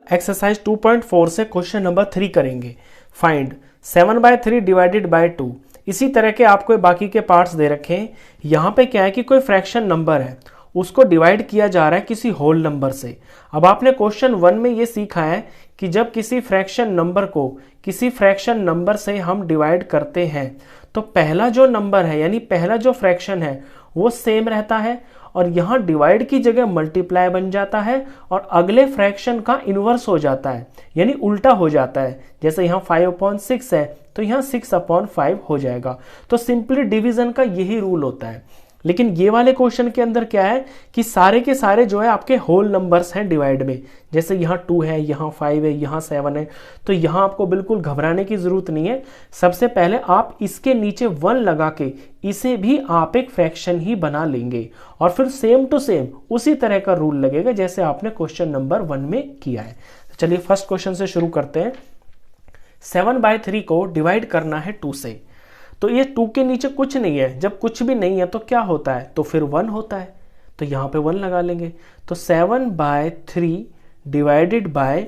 Exercise 2.4 से question number 3 करेंगे। Find 7/3 divided by 2। इसी तरह के आपको बाकी के पार्ट्स दे रखे हैं। यहाँ पे क्या है कि कोई फ्रैक्शन नंबर है, उसको डिवाइड किया जा रहा है किसी होल नंबर से। अब आपने क्वेश्चन 1 में ये सीखा है कि जब किसी फ्रैक्शन नंबर को किसी फ्रैक्शन नंबर से हम डिवाइड करते हैं तो पहला जो नंबर है यानी पहला जो फ्रैक्शन है वो सेम रहता है और यहाँ डिवाइड की जगह मल्टीप्लाई बन जाता है और अगले फ्रैक्शन का इन्वर्स हो जाता है यानी उल्टा हो जाता है। जैसे यहाँ 5/6 है तो यहाँ 6/5 हो जाएगा। तो सिंपली डिवीजन का यही रूल होता है। लेकिन ये वाले क्वेश्चन के अंदर क्या है कि सारे के सारे जो है आपके होल नंबर्स हैं डिवाइड में। जैसे यहाँ 2 है, यहाँ 5 है, यहाँ 7 है। तो यहाँ आपको बिल्कुल घबराने की जरूरत नहीं है। सबसे पहले आप इसके नीचे 1 लगा के इसे भी आप एक फ्रैक्शन ही बना लेंगे और फिर सेम टू सेम उसी तरह का रूल लगेगा जैसे आपने क्वेश्चन नंबर 1 में किया है। तो चलिए फर्स्ट क्वेश्चन से शुरू करते हैं। 7/3 को डिवाइड करना है 2 से। तो ये 2 के नीचे कुछ नहीं है, जब कुछ भी नहीं है तो क्या होता है, तो फिर 1 होता है। तो यहाँ पे 1 लगा लेंगे। तो 7/3 डिवाइडेड बाय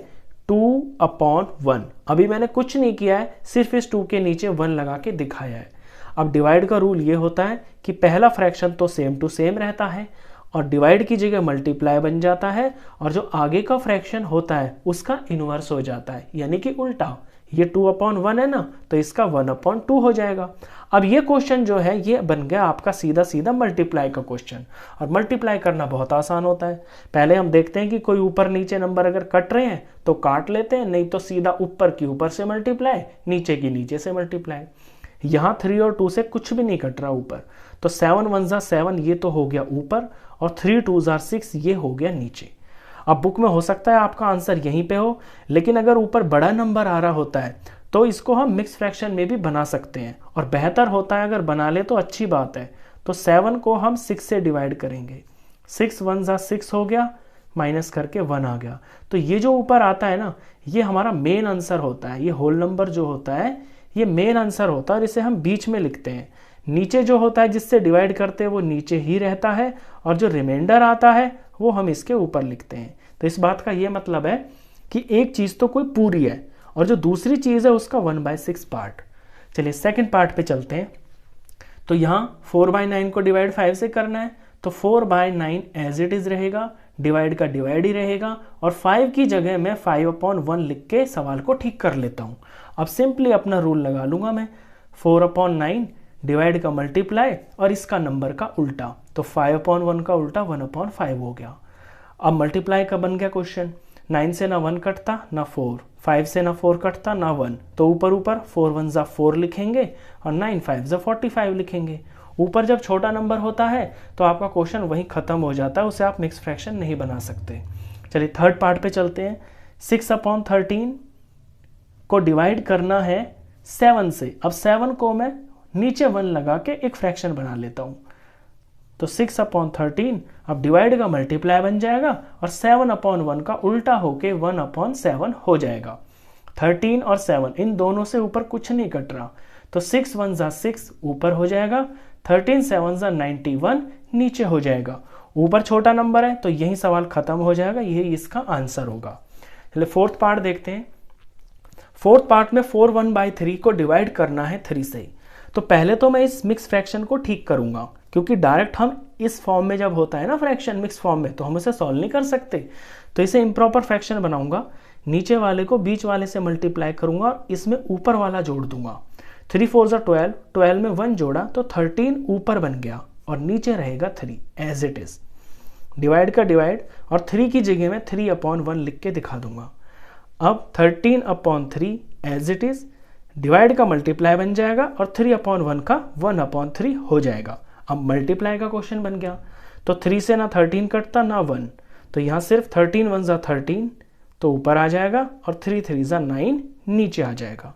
2/1। अभी मैंने कुछ नहीं किया है, सिर्फ इस 2 के नीचे 1 लगा के दिखाया है। अब डिवाइड का रूल ये होता है कि पहला फ्रैक्शन तो सेम टू सेम रहता है और डिवाइड की जगह मल्टीप्लाई बन जाता है और जो आगे का फ्रैक्शन होता है उसका इनवर्स हो जाता है यानी कि उल्टा। ये 2/1 है ना, तो इसका 1/2 हो जाएगा। अब ये क्वेश्चन जो है ये बन गया आपका सीधा सीधा मल्टीप्लाई का क्वेश्चन। और मल्टीप्लाई करना बहुत आसान होता है। पहले हम देखते हैं कि कोई ऊपर नीचे नंबर अगर कट रहे हैं तो काट लेते हैं, नहीं तो सीधा ऊपर की ऊपर से मल्टीप्लाई, नीचे की नीचे से मल्टीप्लाई। यहाँ 3 और 2 से कुछ भी नहीं कट रहा ऊपर, तो 7 1 7 ये तो हो गया ऊपर और 3 2 6 ये हो गया नीचे। अब बुक में हो सकता है आपका आंसर यहीं पे हो, लेकिन अगर ऊपर बड़ा नंबर आ रहा होता है तो इसको हम मिक्स फ्रैक्शन में भी बना सकते हैं और बेहतर होता है अगर बना ले तो अच्छी बात है। तो 7 को हम 6 से डिवाइड करेंगे। 6 1 6 हो गया, माइनस करके 1 आ गया। तो ये जो ऊपर आता है ना, ये हमारा मेन आंसर होता है। ये होल नंबर जो होता है ये मेन आंसर होता है और इसे हम बीच में लिखते हैं। नीचे जो होता है जिससे डिवाइड करते हैं वो नीचे ही रहता है और जो रिमाइंडर आता है वो हम इसके ऊपर लिखते हैं। तो इस बात का ये मतलब है कि एक चीज तो कोई पूरी है और जो दूसरी चीज है उसका 1/6 पार्ट। चलिए सेकंड पार्ट पे चलते हैं। तो यहाँ 4/9 को डिवाइड 5 से करना है तो 4/9 एज इट इज रहेगा, डिवाइड का डिवाइड ही रहेगा और 5 की जगह मैं 5/1 लिख के सवाल को ठीक कर लेता हूँ। अब सिंपली अपना रूल लगा लूंगा मैं, 4/9 डिवाइड का मल्टीप्लाई और इसका नंबर का उल्टा, तो 5/1 का उल्टा 1/5 हो गया। अब मल्टीप्लाई का बन गया क्वेश्चन। 9 से ना 1 कटता ना 4, 5 से ना 4 कटता ना 1, तो ऊपर ऊपर 4 1 4 लिखेंगे और 9 5 45 लिखेंगे। ऊपर जब छोटा नंबर होता है तो आपका क्वेश्चन वहीं खत्म हो जाता है, उसे आप मिक्स फ्रैक्शन नहीं बना सकते। चलिए थर्ड पार्ट पे चलते हैं। 6/13 को डिवाइड करना है 7 से। अब 7 को मैं नीचे 1 लगा के एक फ्रैक्शन बना लेता हूं। तो 6/13 अब डिवाइड का मल्टीप्लाई बन जाएगा और 7/1 का उल्टा होके 1/7 हो जाएगा। 13 और 7 इन दोनों से ऊपर कुछ नहीं कट रहा, तो 6 1 6 ऊपर हो जाएगा, 13 7 91 नीचे हो जाएगा। ऊपर छोटा नंबर है तो यही सवाल खत्म हो जाएगा, यही इसका आंसर होगा। चलिए फोर्थ पार्ट देखते हैं। फोर्थ पार्ट में 4/1/3 को डिवाइड करना है 3 से। तो पहले तो मैं इस मिक्स फ्रैक्शन को ठीक करूंगा, क्योंकि डायरेक्ट हम इस फॉर्म में जब होता है ना फ्रैक्शन मिक्स फॉर्म में, तो हम इसे सॉल्व नहीं कर सकते। तो इसे इम्प्रॉपर फ्रैक्शन बनाऊंगा। नीचे वाले को बीच वाले से मल्टीप्लाई करूंगा और इसमें ऊपर वाला जोड़ दूंगा। 3 4 12, 12 में 1 जोड़ा तो 13 ऊपर बन गया और नीचे रहेगा 3 एज इट इज। डिवाइड का डिवाइड और 3 की जगह में 3/1 लिख के दिखा दूंगा। अब 13/3 एज इट इज, डिवाइड का मल्टीप्लाई बन जाएगा और 3/1 का 1/3 हो जाएगा। अब मल्टीप्लाई का क्वेश्चन बन गया। तो 3 से ना 13 कटता ना 1, तो यहाँ सिर्फ 13 1 13 तो ऊपर आ जाएगा और 3 3 9 नीचे आ जाएगा।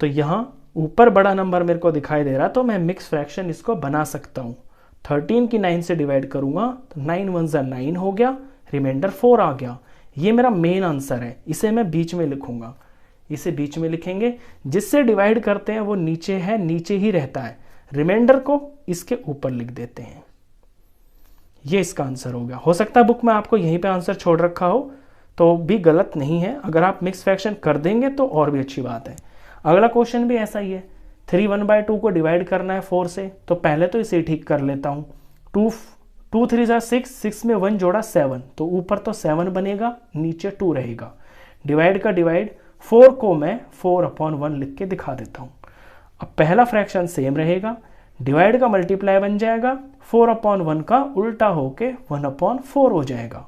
तो यहाँ ऊपर बड़ा नंबर मेरे को दिखाई दे रहा, तो मैं मिक्स फ्रैक्शन इसको बना सकता हूँ। 13 की 9 से डिवाइड करूंगा तो 9 1 9 हो गया, रिमाइंडर 4 आ गया। ये मेरा मेन आंसर है, इसे मैं बीच में लिखूंगा। इसे बीच में लिखेंगे, जिससे डिवाइड करते हैं वो नीचे है, नीचे ही रहता है। रिमाइंडर को इसके ऊपर लिख देते हैं। ये इसका आंसर हो गया। हो सकता है बुक में आपको यहीं पे आंसर छोड़ रखा हो, तो भी गलत नहीं है। अगर आप मिक्स फ्रैक्शन कर देंगे तो और भी अच्छी बात है। अगला क्वेश्चन भी ऐसा ही है, 3 1/2 को डिवाइड करना है 4 से, तो पहले तो इसे ठीक कर लेता हूँ। 2 3 जा 6, 6 में 1 जोड़ा 7, तो ऊपर तो 7 बनेगा, नीचे 2 रहेगा। डिवाइड का डिवाइड, 4 को मैं 4/1 लिख के दिखा देता हूँ। अब पहला फ्रैक्शन सेम रहेगा, डिवाइड का मल्टीप्लाई बन जाएगा, 4/1 का उल्टा होके 1/4 हो जाएगा।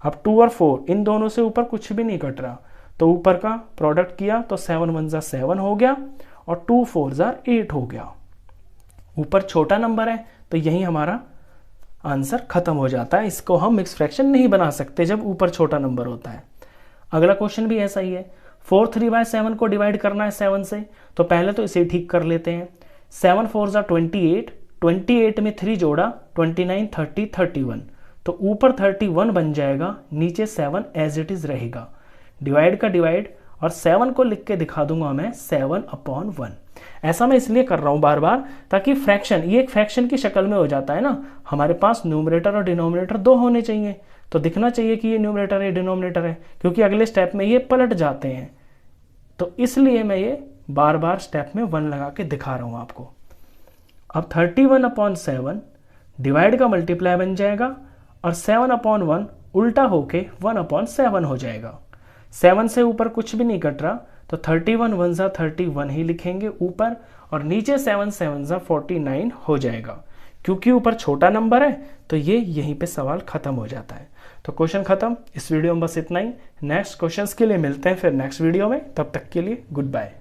अब 2 और 4 इन दोनों से ऊपर कुछ भी नहीं कट रहा, तो ऊपर का प्रोडक्ट किया तो 7 1 जा 7 हो गया और 2 4 जा 8 हो गया। ऊपर छोटा नंबर है तो यही हमारा आंसर खत्म हो जाता है। इसको हम मिक्स फ्रैक्शन नहीं बना सकते जब ऊपर छोटा नंबर होता है। अगला क्वेश्चन भी ऐसा ही है, 4 3/7 को डिवाइड करना है 7 से, तो पहले तो इसे ठीक कर लेते हैं। 7 4 जा 28, 28 में 3 जोड़ा 29 30 31, तो ऊपर 31 बन जाएगा, नीचे 7 एज इट इज रहेगा। डिवाइड का डिवाइड और 7 को लिख के दिखा दूंगा मैं 7/1। ऐसा मैं इसलिए कर रहा हूं बार बार ताकि फ्रैक्शन, ये एक फ्रैक्शन की शक्ल में हो जाता है ना, हमारे पास न्यूमरेटर और डिनोमिनेटर 2 होने चाहिए, तो दिखना चाहिए कि ये न्यूमरेटर है डिनोमिनेटर है, क्योंकि अगले स्टेप में ये पलट जाते हैं। तो इसलिए मैं ये बार बार स्टेप में 1 लगा के दिखा रहा हूं आपको। अब 31/7 डिवाइड का मल्टीप्लाई बन जाएगा और 7/1 उल्टा होके 1/7 हो जाएगा। 7 से ऊपर कुछ भी नहीं कट रहा, तो 31 1 जा 31 ही लिखेंगे ऊपर, और नीचे 7 7 जा 49 हो जाएगा। क्योंकि ऊपर छोटा नंबर है तो ये यहीं पे सवाल खत्म हो जाता है। तो क्वेश्चन खत्म। इस वीडियो में बस इतना ही। नेक्स्ट क्वेश्चंस के लिए मिलते हैं फिर नेक्स्ट वीडियो में, तब तक के लिए गुड बाय।